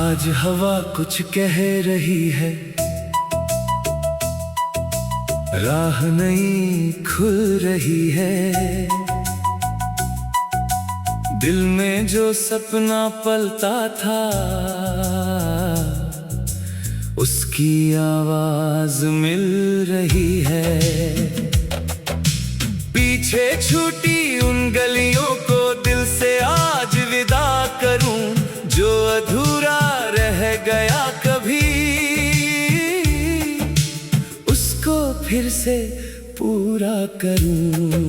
आज हवा कुछ कह रही है, राह नई खुल रही है। दिल में जो सपना पलता था, उसकी आवाज मिल रही है। पीछे छूटी उन गलियों को दिल से आज विदा करूं, जो अधूरा रह गया कभी, उसको फिर से पूरा करूं।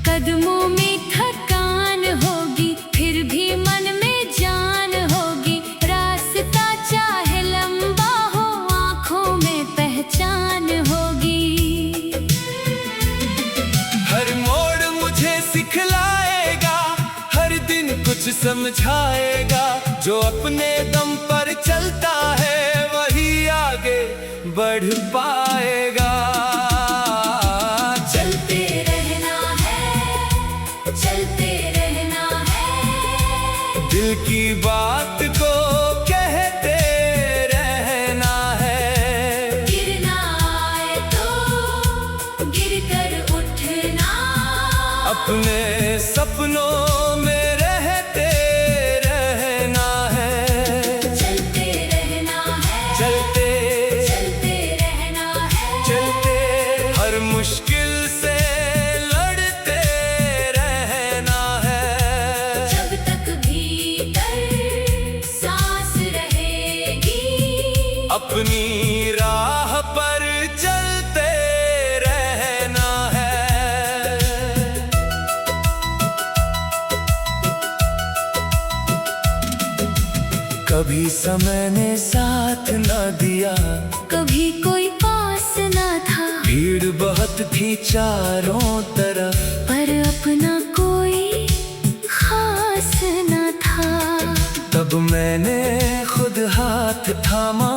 कदमों में थकान होगी, फिर भी मन में जान होगी। रास्ता चाहे लंबा हो, आंखों में पहचान होगी। हर मोड़ मुझे सिखलाएगा, हर दिन कुछ समझाएगा। जो अपने दम पर चलता है, वही आगे बढ़ पाएगा। चलते रहना है, चलते रहना है। दिल की बात को कहते रहना है। गिरना आए तो गिरकर उठना, अपने सपनों में रहते रहना है। चलते रहना है, चलते चलते रहना है। चलते हर मुश्किल से लड़ते रहना है। जब तक भीतर सांस रहेगी, अपनी राह पर चलते रहना है। कभी समय ने साथ न दिया, कभी कोई पास न था। भीड़ बहुत थी चारों तरफ, पर अपना कोई खास न था। तब मैंने खुद हाथ थामा,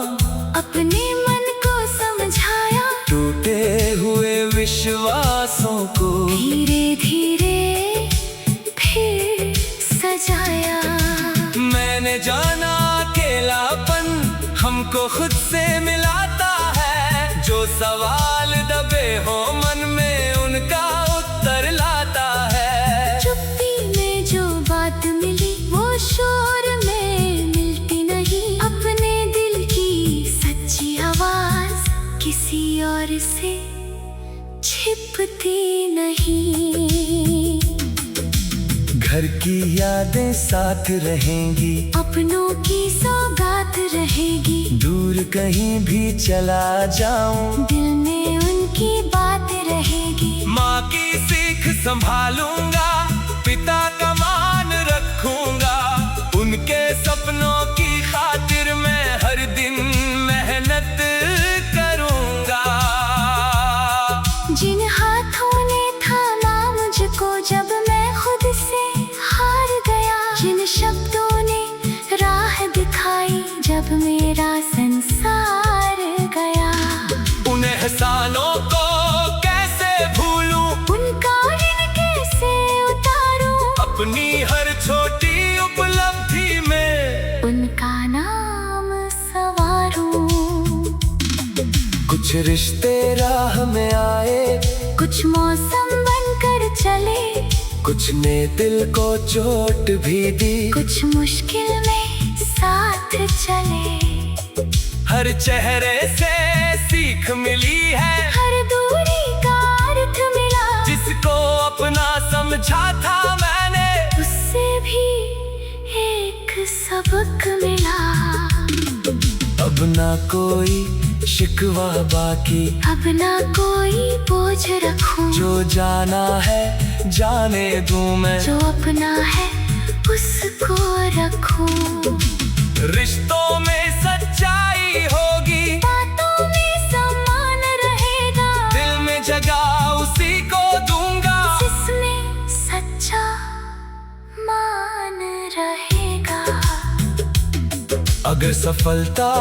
अपने मन को समझाया, टूटे हुए विश्वासों को धीरे धीरे फिर सजाया। मैंने जाना अकेलापन हमको खुद से मिलाता है। जो सवाल दबे हो मन में, उनका उत्तर लाता है। चुप्पी में जो बात मिली, वो शोर में मिलती नहीं। अपने दिल की सच्ची आवाज किसी और से छिपती नहीं। घर की यादें साथ रहेंगी, अपनों की सौगात रहेगी। दूर कहीं भी चला जाऊं, दिल में उनकी बात रहेगी। माँ की सीख संभालूंगा, पिता का मान रखूंगा। उनके सपनों की खातिर मैं हर दिन मेहनत करूंगा। जिन हाथों ने थामा मुझको जब मैं खुद से हार गया, जिन शब्दों ने राह दिखाई जब मेरा संसार गया, उन एहसानों को कैसे भूलूं, उनका ऋण कैसे उतारूं। अपनी हर छोटी उपलब्धि में उनका नाम सवारूं। कुछ रिश्ते राह में आए, कुछ मौसम बनकर चले, कुछ ने दिल को चोट भी दी। कुछ मुश्किल में साथ चले। हर चेहरे से सीख मिली है, हर दूरी का अर्थ मिला। जिसको अपना समझा था मैंने, उससे भी एक सबक मिला। अब ना कोई शिकवा बाकी, अब ना कोई बोझ रखूं। जो जाना है जाने दूं मैं, जो अपना है उसको रखूं। रिश्तों में सच्चाई होगी, बातों में सम्मान रहेगा। दिल में जगह उसी को दूंगा, जिसमें सच्चा मान रहेगा। अगर सफलता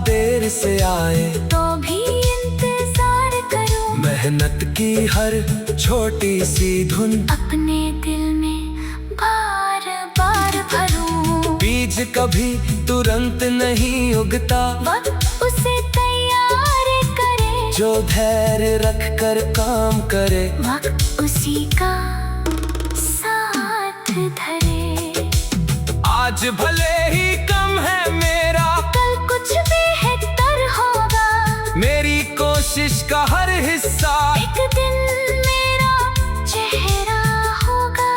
देर से आए, तो भी इंतजार करूं। मेहनत की हर छोटी सी धुन अपने दिल में बार बार भरूं। बीज कभी तुरंत नहीं उगता, वक्त उसे तैयार करे, जो धैर्य रख कर काम करे, वक्त उसी का साथ धरे। आज भले ही कम है मेरा, कल कुछ बेहतर होगा, मेरी कोशिश का हर हिस्सा एक दिन मेरा चेहरा होगा।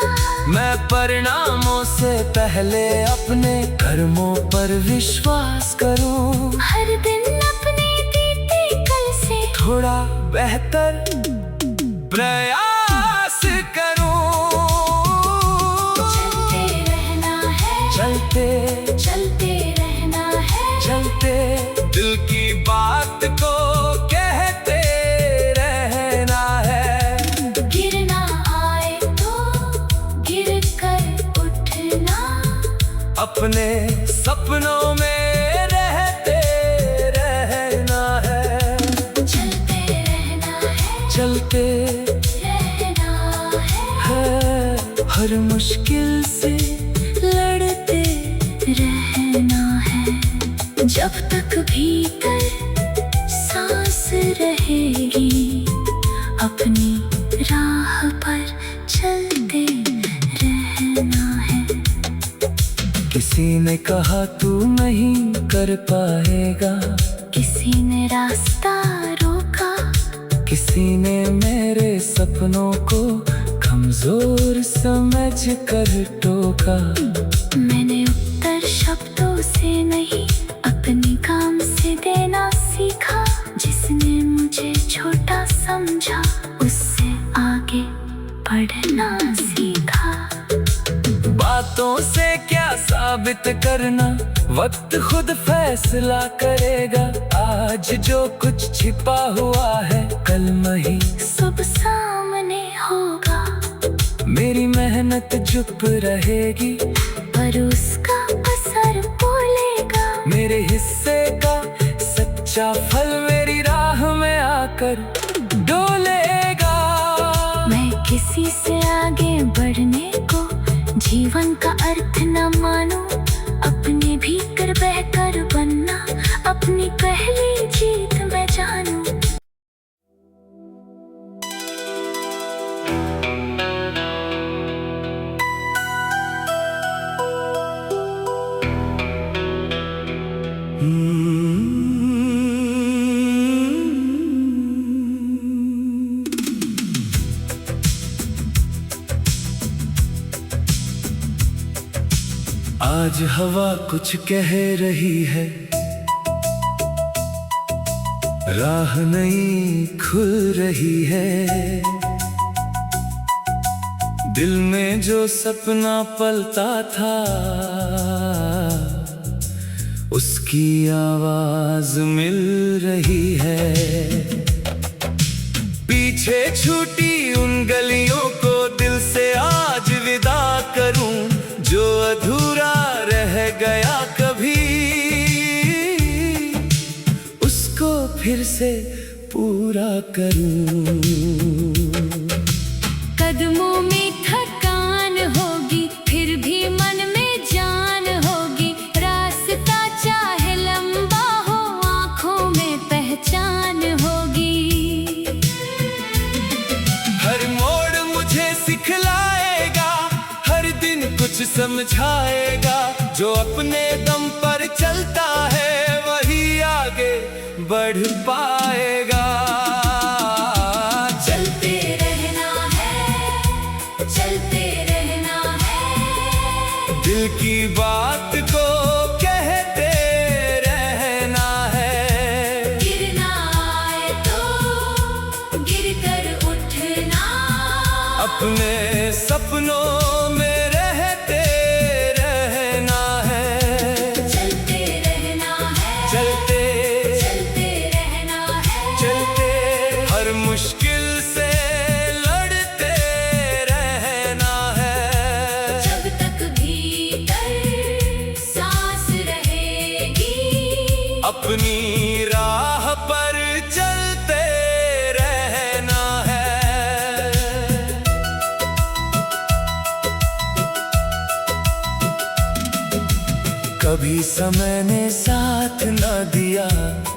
मैं परिणामों से पहले अपने कर्मों पर विश्वास करूं, हर दिन अपने बीते कल से थोड़ा बेहतर प्रयास करूं। चलते रहना है, चलते चलते रहना है, चलते दिल की बात को कहते रहना है। गिरना आए तो गिर कर उठना, अपने सपनों में रहते रहना है। चलते रहना है, चलते रहना है, हर मुश्किल से लड़ते रहना है। जब तक भीतर सांस रहेगी, अपनी राह पर चलते रहना है। किसी ने कहा तू नहीं कर पाएगा, किसी ने रास्ता रोका, किसी ने मेरे सपनों को कमजोर समझ कर टोका। मैंने उत्तर शब्दों से नहीं, अपने काम से देना सीखा। जिसने मुझे छोटा समझा, उससे आगे बढ़ना सीखा। बातों से क्या साबित करना, वक्त खुद फैसला करेगा। आज जो कुछ छिपा हुआ है, कल नहीं सब सामने होगा। मेरी मेहनत चुप रहेगी, पर उसका असर बोलेगा। मेरे हिस्से का सच्चा फल मेरी राह में आकर डोलेगा। मैं किसी से आगे बढ़ने को जीवन का अर्थ न मानूं, अपने भीतर बहकर बनना अपनी पहली जीत मैं जानूं। आज हवा कुछ कह रही है, राह नई खुल रही है। दिल में जो सपना पलता था, उसकी आवाज मिल रही है। पीछे छूटी उन गलियों को दिल से आज विदा करूं, जो अधूरा रह गया कभी, उसको फिर से पूरा करूं। कदमों में थकान होगी, फिर भी मन में जान होगी। रास्ता चाहे लंबा हो, आंखों में पहचान होगी। हर मोड़ मुझे सिखलाएगा, हर दिन कुछ समझाएगा। जो अपने दम पर चलता है, वही आगे बढ़ पाएगा। चलते रहना है, चलते रहना है, दिल की बात को कहते रहना है। गिरना आए तो गिर कर उठना, अपने सपनों में रहते रहना है। चलते रहना है, चलते चलते रहना है, चलते हर मुश्किल से लड़ते रहना है। जब तक भीतर सांस रहेगी, अपनी राह पर चलते रहना है। कभी समय ने साथ न दिया,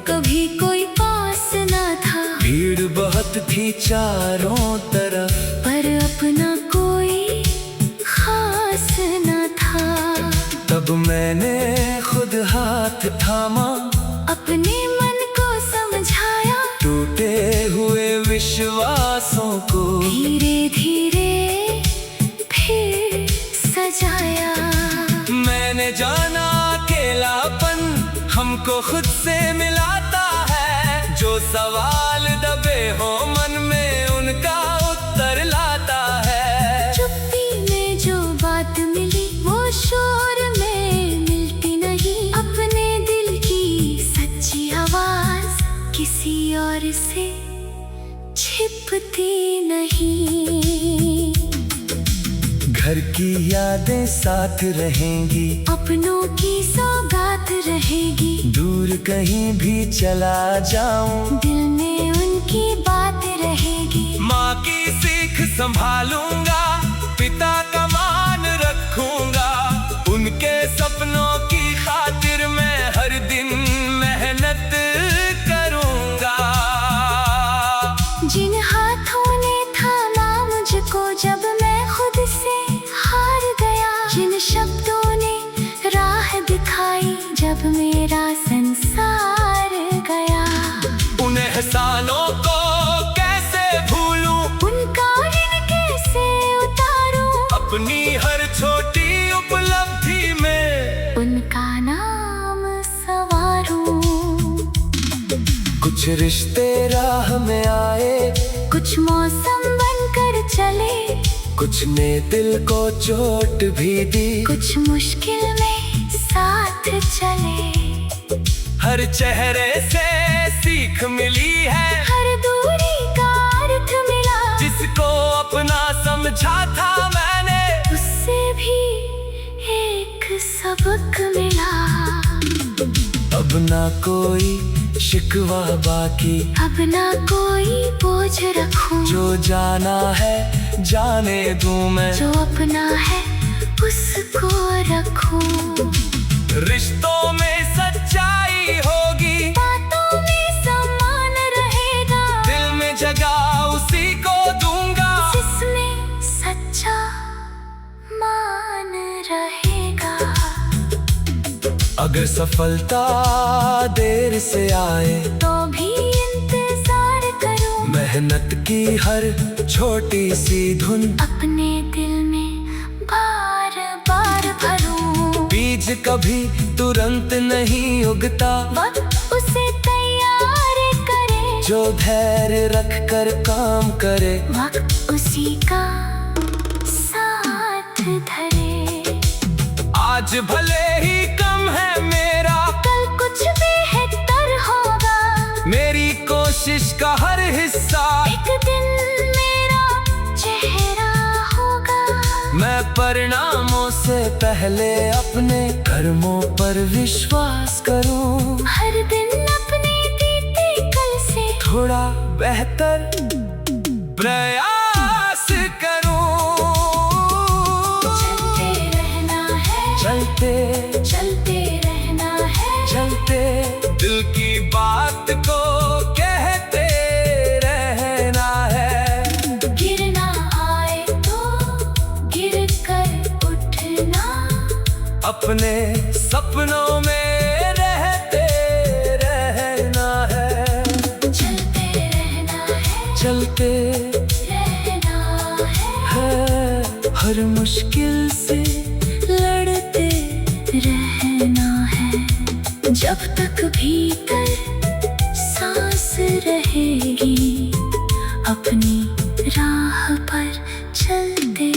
कभी कोई पास न था, भीड़ बहुत थी चारों तरफ, पर अपना कोई खास न था। तब मैंने खुद हाथ थामा, अपने मन को समझाया, टूटे हुए विश्वासों को धीरे धीरे फिर सजाया। मैंने जाना अकेलापन हमको खुद से मिलाता है, जो सवाल दबे हो मन में उनका उत्तर लाता है। चुप्पी में जो बात मिली वो शोर में मिलती नहीं, अपने दिल की सच्ची आवाज किसी और से छिपती नहीं। घर की यादें साथ रहेंगी, अपनों की सौगात रहेगी, दूर कहीं भी चला जाऊं दिल में उनकी बात रहेगी। माँ की सीख संभालूंगा, पिता का मान रखूंगा, उनके सपनों की खातिर मैं हर दिन मेहनत करूंगा। जिन हाथों ने थामा मुझको जब मैं खुद से हार गया, जिन शब्दों ने राह दिखाई जब मेरा संसार गया, उन एहसानों को कैसे भूलूं, उनका ऋण कैसे उतारूं, अपनी हर छोटी उपलब्धि में उनका नाम सवारूं। कुछ रिश्ते राह में आए, कुछ मौसम बनकर चले, कुछ ने दिल को चोट भी दी, कुछ मुश्किल में साथ चले। हर चेहरे से सीख मिली है, हर दूरी का अर्थ मिला, जिसको अपना समझा था मैंने उससे भी एक सबक मिला। अब ना कोई शिकवा बाकी, अब ना कोई बोझ रखूं, जो जाना है जाने दूं मैं, जो अपना है उसको रखूं। रिश्तों में सच्चाई होगी, बातों में सम्मान रहेगा, दिल में जगह उसी को दूंगा, जिसमें सच्चा मान रहेगा। अगर सफलता देर से आए तो भी इंतजार करूं, मेहनत की हर छोटी सी धुन अपने दिल में बार बार भरूं। बीज कभी तुरंत नहीं उगता, वक्त उसे तैयार करे, जो धैर्य रख कर काम करे, वक्त उसी का साथ धरे। आज भले ही कम है मेरा, कल कुछ बेहतर होगा, मेरी कोशिश का हर हिस्सा एक दिन मेरा चेहरा होगा। मैं परिणामों से पहले अपने कर्मों पर विश्वास करूं, हर दिन अपने बीते कल से थोड़ा बेहतर प्रयास करूं। चलते रहना है, चलते रहना है, चलते दिल की बात को कहते रहना है। गिरना आए तो गिर कर उठना, अपने सपनों में रहते रहना है। चलते रहना है, चलते रहना है, हर मुश्किल से लड़ते रहना है। जब तक भीतर सांस रहेगी, अपनी राह पर चलते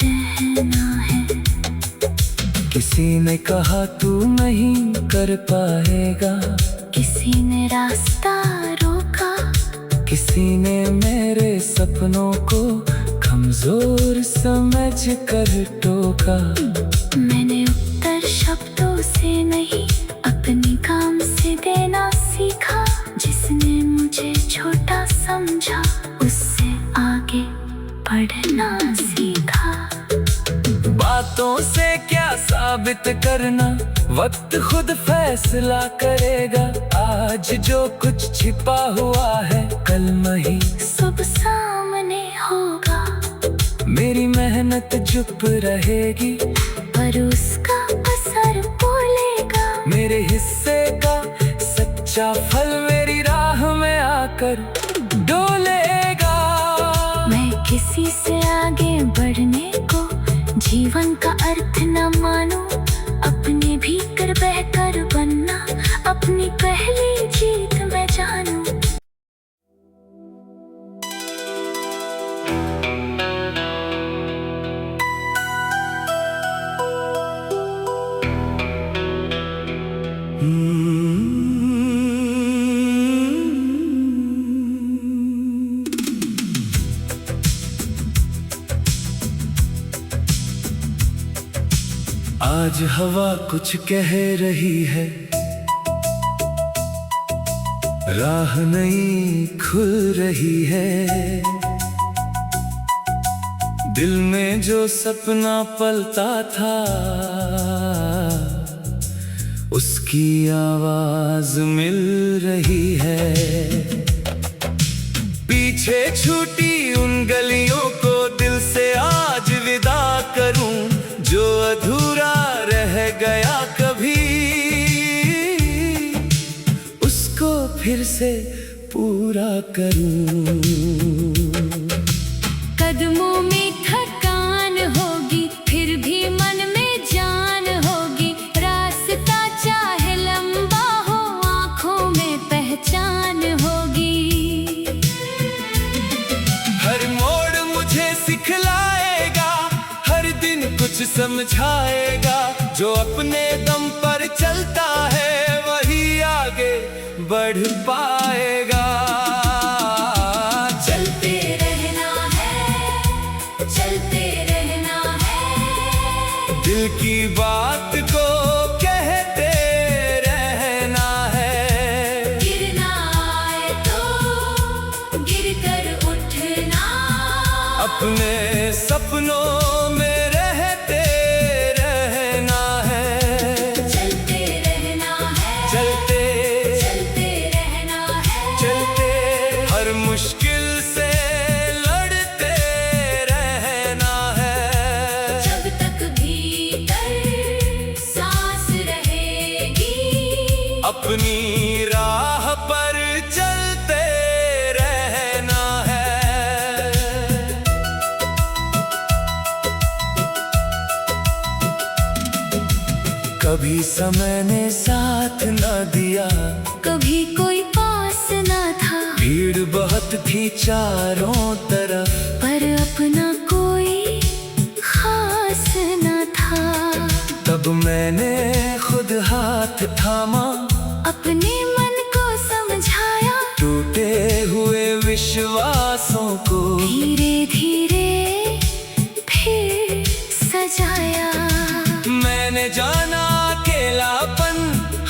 रहना है। किसी ने कहा तू नहीं कर पाएगा, किसी ने रास्ता रोका, किसी ने मेरे सपनों को कमजोर समझ कर टोका। मैंने उत्तर शब्दों से नहीं, अपनी काम से देना सीखा। जिसने मुझे छोटा समझा, उससे आगे बढ़ना सीखा। बातों से क्या साबित करना, वक्त खुद फैसला करेगा, आज जो कुछ छिपा हुआ है कल नहीं सब सामने होगा। मेरी मेहनत चुप रहेगी पर उसका असर बोलेगा। मेरे हिस्से का सच्चा फल मेरी राह में आकर डोलेगा। मैं किसी से आगे बढ़ने को जीवन का अर्थ न मानूं, अपने भीतर बहकर बनना अपनी पहली जीत मैं जानूं। आज हवा कुछ कह रही है, राह नई खुल रही है। दिल में जो सपना पलता था उसकी आवाज मिल रही है। पीछे छूटी उन गलियों को दिल से आज विदा करूं, जो अधूरा रह गया कभी उसको फिर से पूरा करूं। कदमों में थकान होगी फिर भी मन में जान होगी, रास्ता चाहे लंबा हो आंखों में पहचान होगी। हर मोड़ मुझे सिखलाएगा, हर दिन कुछ समझाएगा। जो अपने दम पर चलता है वही आगे बढ़ पाएगा। चलते रहना है, चलते रहना है। दिल की बात को कहते रहना है। गिरना आए तो गिर कर उठना, अपने सपनों में रहते रहना है। चलते रहना है, चलते चलते रहना है। चलते हर मुश्किल से लड़ते रहना है। जब तक भीतर सांस रहेगी, अपनी राह पर चलते रहना है। कभी समय ने साथ न दिया, कभी कोई पास न था, भीड़ बहुत थी चारों तरफ, पर अपना कोई खास न था। तब मैंने खुद हाथ थामा, अपने मन को समझाया, टूटे हुए विश्वासों को धीरे धीरे फिर सजाया। मैंने जाना अकेलापन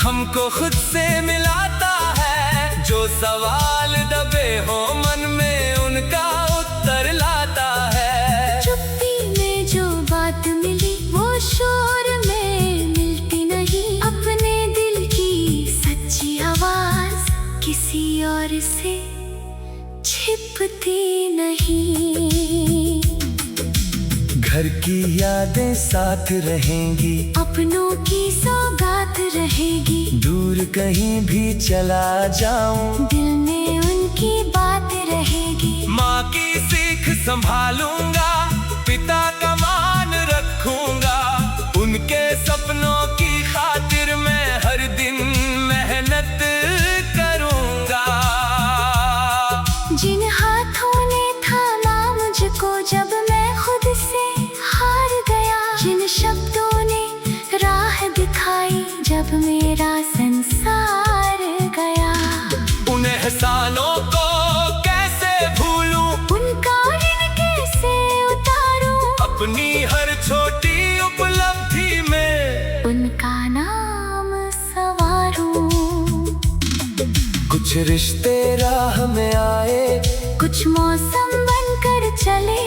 हमको खुद से मिलाता है। जो सवाल दबे हो मन में उनका उत्तर लाता है। चुप्पी में जो बात मिली वो शोर में मिलती नहीं। अपने दिल की सच्ची आवाज किसी और से छिपती नहीं। घर की यादें साथ रहेंगी, अपनों की सौगात रहेगी। दूर कहीं भी चला जाऊं, दिल में उनकी बात रहेगी। माँ की सीख संभालूंगा, पिता का मान रखूंगा। उनके सपनों की खातिर मैं हर दिन मेहनत करूंगा। जिन हाथों ने थामा मुझको जब मैं खुद से हार गया, जिन शब्दों ने राह दिखाई जब मेरा संसार गया, उन एहसानों को कैसे भूलूं, उनका ऋण कैसे उतारूं। अपनी हर छोटी उपलब्धि में उनका नाम सवारूं। कुछ रिश्ते राह में आए, कुछ मौसम बनकर चले,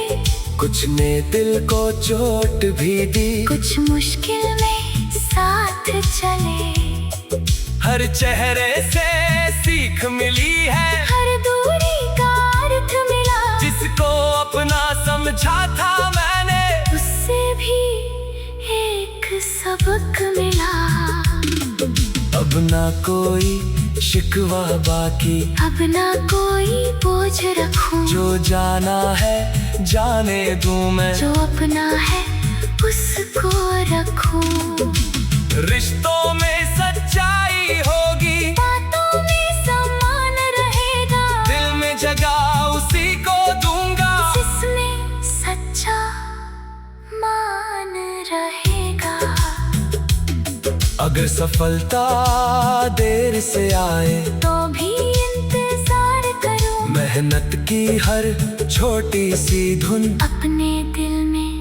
कुछ ने दिल को चोट भी दी। कुछ मुश्किल में साथ चले। हर चेहरे से सीख मिली है, हर दूरी का अर्थ मिला। जिसको अपना समझा था मैंने, उससे भी एक सबक मिला। अब ना कोई शिकवा बाकी, अब ना कोई बोझ रखूं। जो जाना है जाने दूं मैं, जो अपना है उसको रखूं। रिश्तों में सच्चाई होगी, बातों में सम्मान रहेगा। दिल में जगह उसी को दूंगा, जिसमें सच्चा मान रहेगा। अगर सफलता देर से आए तो भी इंतजार करूं। मेहनत की हर छोटी सी धुन अपने दिल में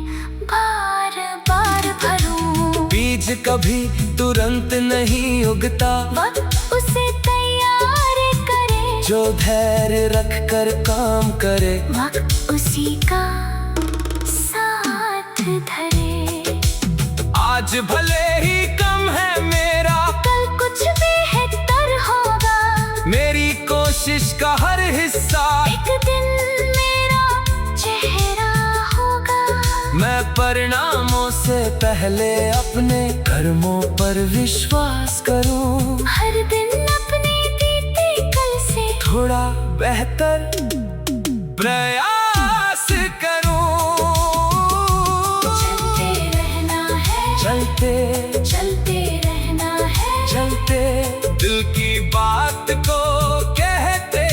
बार बार भरूं। बीज कभी तुरंत नहीं उगता, वक्त उसे तैयार करे। जो धैर्य रख कर काम करे, वक्त उसी का साथ धरे। आज भले ही कम है मेरा, कल कुछ बेहतर होगा। मेरी कोशिश का हर हिस्सा एक दिन मेरा चेहरा होगा। मैं परिणामों से पहले अपने कर्मों पर विश्वास करूं। हर दिन अपने बीते कल से थोड़ा बेहतर प्रयास करूं। चलते रहना है, चलते रहना है। चलते दिल की बात को कहते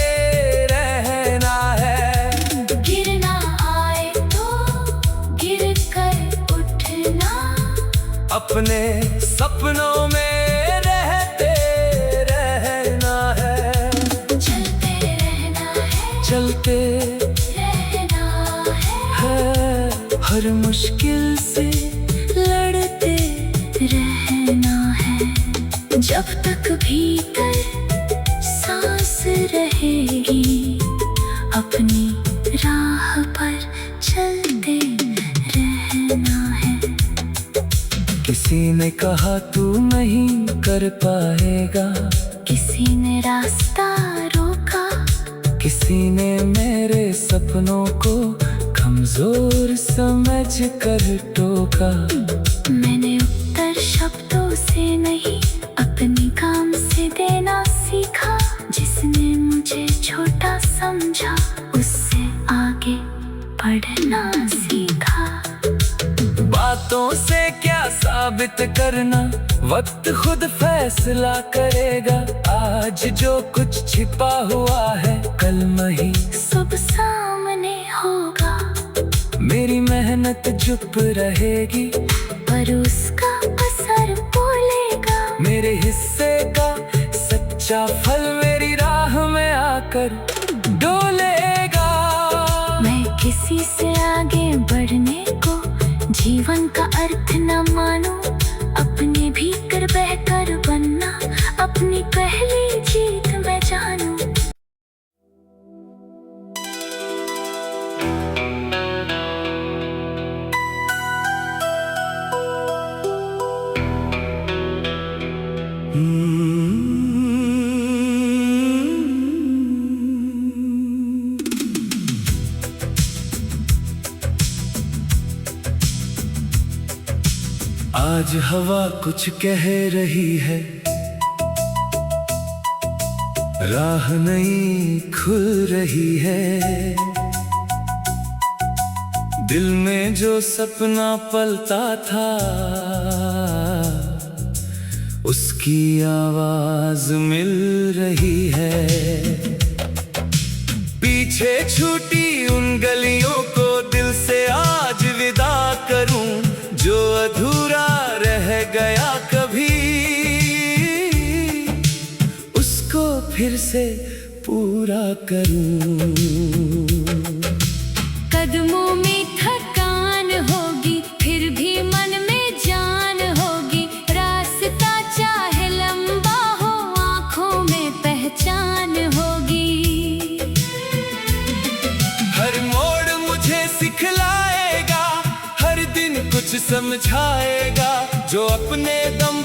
रहना है। गिरना आए तो गिर कर उठना। अपने सपनों में रहते रहना है। चलते रहना है, चलते रहना है। हर मुश्किल से लड़ते रहना है। जब तक भीतर सांस रहेगी, अपनी राह पर चलते रहना है। किसी ने कहा तू नहीं कर पाएगा, किसी ने रास्ता रोका। किसी ने मेरे सपनों को कमजोर समझ कर टोका। मैंने उत्तर शब्दों से नहीं, अपनी काम से देना सीखा। जिसने मुझे छोटा समझा, उससे आगे बढ़ना सीखा। बातों से क्या साबित करना, वक्त खुद फैसला करेगा। आज जो कुछ छिपा हुआ है, कल नहीं सब सामने होगा। मेरी मेहनत चुप रहेगी, पर उसका असर बोलेगा। मेरे हिस्से का सच्चा फल मेरी राह में आकर डोलेगा। मैं किसी से आगे बढ़ने को जीवन का अर्थ न मानूं। अपने भीतर बहकर बनना अपनी पहली जीत मैं जानूं। आज हवा कुछ कह रही है, राह नई खुल रही है। दिल में जो सपना पलता था, उसकी आवाज मिल रही है। पीछे छूटी उन गलियों को दिल से आज विदा करूं, जो अधूरा रह गया कभी, उसको फिर से पूरा करूं। कदमों में थकान होगी, फिर भी मन में जान होगी। रास्ता चाहे लंबा हो, आंखों में पहचान होगी। हर मोड़ मुझे सिखलाएगा, हर दिन कुछ समझाएगा। जो अपने दम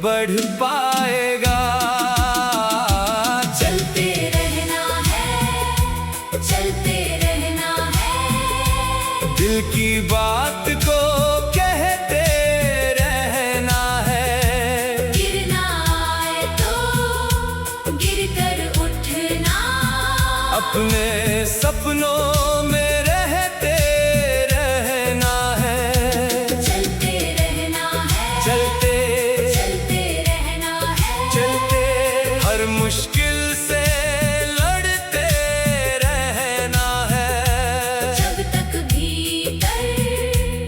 बढ़ पाएगा। चलते रहना है, चलते रहना है, दिल की बात को कहते रहना है। गिरना आए तो गिर कर उठना, अपने सपनों में रहते रहना है। चलते रहना है, चलते चलते रहना है, चलते हर मुश्किल से लड़ते रहना है। जब तक भीतर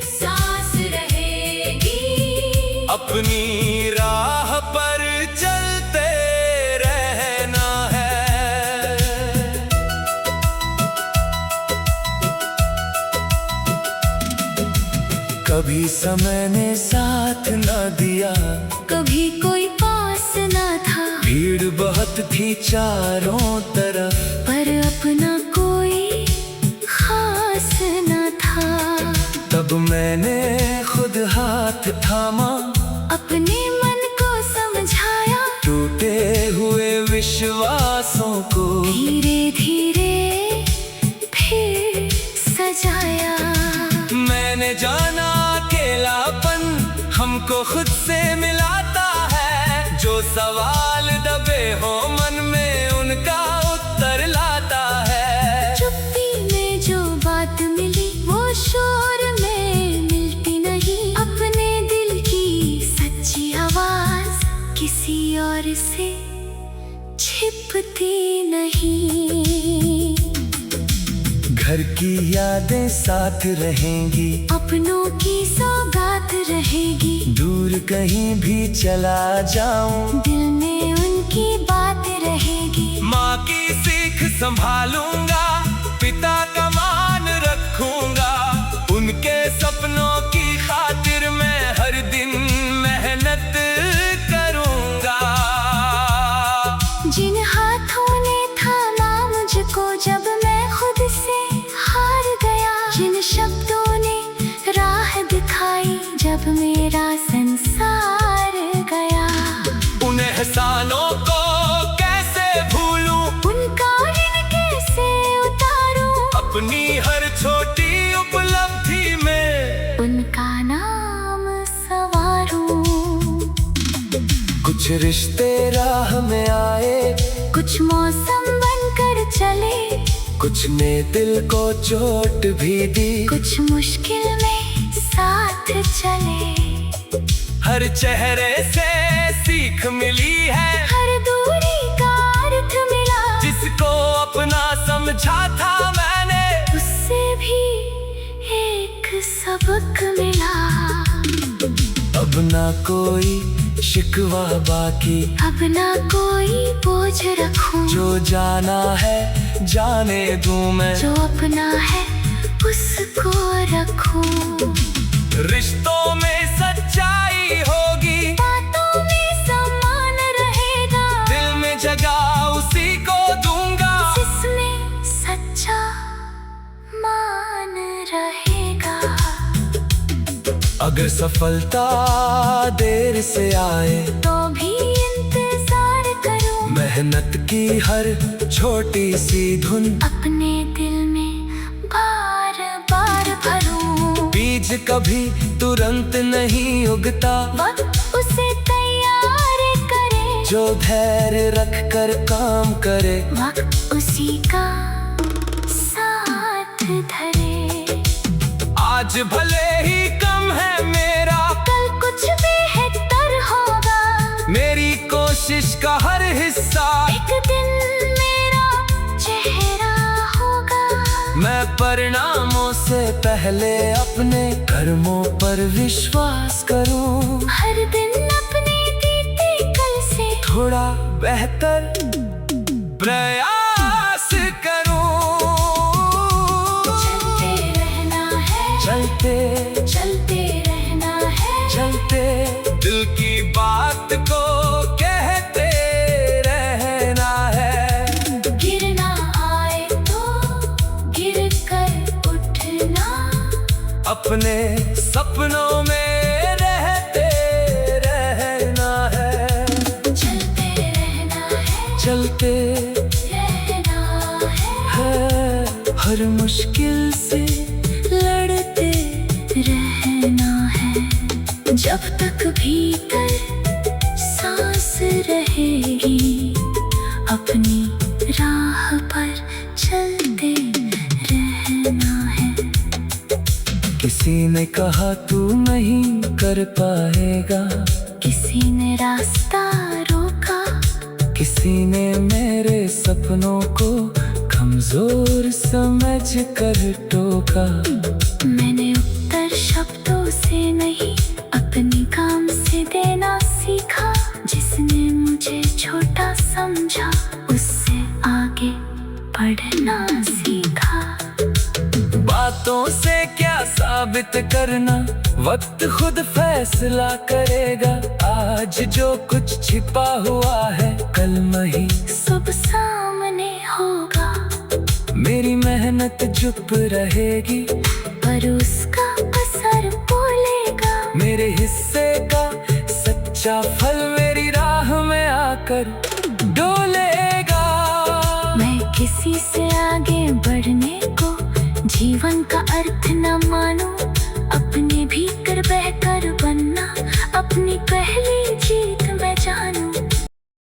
सांस रहेगी, अपनी राह पर चलते रहना है। कभी समय ने साथ न दिया, कभी कोई पास न था, भीड़ बहुत थी चारों तरफ, पर अपना कोई खास न था। तब मैंने खुद हाथ थामा, अपने मन को समझाया, टूटे हुए विश्वासों को धीरे धीरे फिर सजाया। मैंने जाना अकेलापन हमको खुद से मिलाता है। जो सवाल दबे हो मन में उनका उत्तर लाता है। चुप्पी में जो बात मिली वो शोर में मिलती नहीं। अपने दिल की सच्ची आवाज किसी और से छिपती नहीं। घर की यादें साथ रहेंगी, अपनों की सौगात रहेगी, दूर कहीं भी चला जाऊं दिल में उनकी बात रहेगी। माँ की सीख संभालूंगा, पिता का मान रखूंगा, उनके सपनों की खातिर मैं हर दिन मेहनत करूंगा। जिन हाथों ने थामा मुझको जब मैं खुद से हार गया, जिन शब्दों ने राह दिखाई जब मेरा संसार गया, उन एहसानों को कैसे भूलूं, उनका ऋण कैसे उतारूं, अपनी हर छोटी उपलब्धि में उनका नाम सवारूं। कुछ रिश्ते राह में आए, कुछ मौसम बनकर चले, कुछ ने दिल को चोट भी दी, कुछ मुश्किल में साथ चले। हर चेहरे से सीख मिली है, हर दूरी का अर्थ मिला, जिसको अपना समझा था मैंने उससे भी एक सबक मिला। अब ना कोई शिकवा बाकी, अब ना कोई बोझ रखूं, जो जाना है जाने दूं मैं, जो अपना है उसको रखूं। रिश्तों में सच्चाई होगी, बातों में सम्मान रहेगा, दिल में जगह उसी को दूंगा, जिसमें सच्चा मान रहेगा। अगर सफलता देर से आए तो भी इंतजार करूं, मेहनत की हर छोटी सी धुन अपने दिल में बार बार भरूं। बीज कभी तुरंत नहीं उगता, वक्त उसे तैयार करे, जो धैर्य रख कर काम करे, वक्त उसी का साथ धरे। आज भले ही कम है मेरा, कल कुछ बेहतर होगा, मेरी कोशिश का हर हिस्सा एक दिन मेरा चेहरा होगा। मैं परिणामों से पहले अपने कर्मों पर विश्वास करूं, हर दिन अपने बीते कल से थोड़ा बेहतर प्रयास करूं। चलते रहना है, चलते चलते रहना है, चलते दिल की बात को कहते रहना है। गिरना आए तो गिर कर उठना, अपने सपनों में रहते रहना है। रहना है, हर मुश्किल से लड़ते रहना है। जब तक भीतर सांस रहेगी, अपनी राह पर चलते रहना है। किसी ने कहा तू नहीं कर पाएगा, किसी ने रास्ता रोका, किसी ने मेरे सपनों को कमजोर समझ कर टोका। मैंने उत्तर शब्दों से नहीं, अपनी काम से देना सीखा। जिसने मुझे छोटा समझा, उससे आगे बढ़ना सीखा। बातों से क्या साबित करना, वक्त खुद फैसला करेगा। आज जो कुछ छिपा हुआ है, कल नहीं सब सामने होगा। मेरी मेहनत चुप रहेगी, पर उसका असर बोलेगा। मेरे हिस्से का सच्चा फल मेरी राह में आकर डोलेगा। मैं किसी से आगे बढ़ने को जीवन का अर्थ न मानूं, अपने भीतर बहकर बनना अपनी पहली